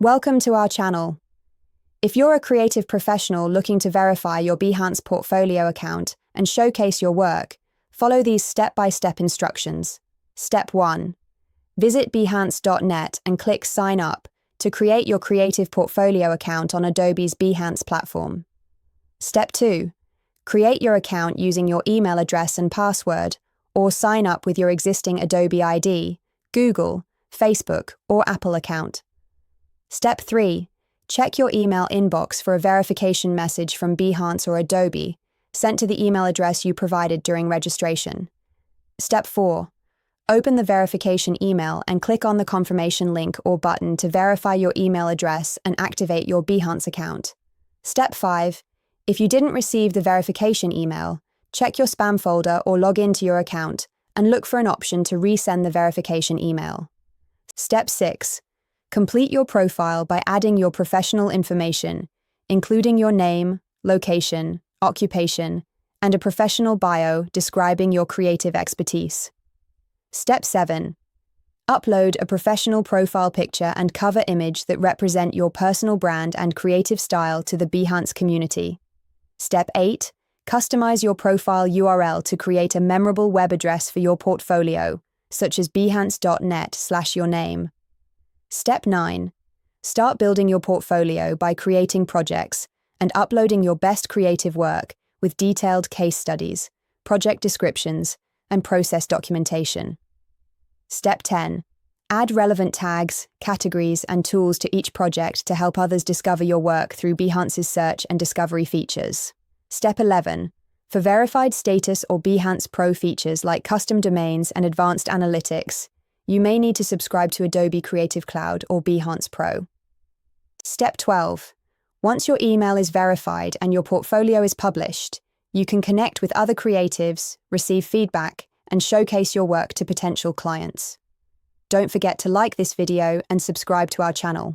Welcome to our channel. If you're a creative professional looking to verify your Behance portfolio account and showcase your work, follow these step-by-step instructions. Step 1. Visit Behance.net and click Sign Up to create your creative portfolio account on Adobe's Behance platform. Step 2. Create your account using your email address and password, or sign up with your existing Adobe ID, Google, Facebook, or Apple account. Step 3. Check your email inbox for a verification message from Behance or Adobe, sent to the email address you provided during registration. Step 4. Open the verification email and click on the confirmation link or button to verify your email address and activate your Behance account. Step 5. If you didn't receive the verification email, check your spam folder or log into your account and look for an option to resend the verification email. Step 6. Complete your profile by adding your professional information, including your name, location, occupation, and a professional bio describing your creative expertise. Step 7. Upload a professional profile picture and cover image that represent your personal brand and creative style to the Behance community. Step 8. Customize your profile URL to create a memorable web address for your portfolio, such as behance.net/yourname. Step 9. Start building your portfolio by creating projects and uploading your best creative work with detailed case studies, project descriptions, and process documentation. Step 10. Add relevant tags, categories, and tools to each project to help others discover your work through Behance's search and discovery features. Step 11. For verified status or Behance Pro features like custom domains and advanced analytics, you may need to subscribe to Adobe Creative Cloud or Behance Pro. Step 12. Once your email is verified and your portfolio is published, you can connect with other creatives, receive feedback, and showcase your work to potential clients. Don't forget to like this video and subscribe to our channel.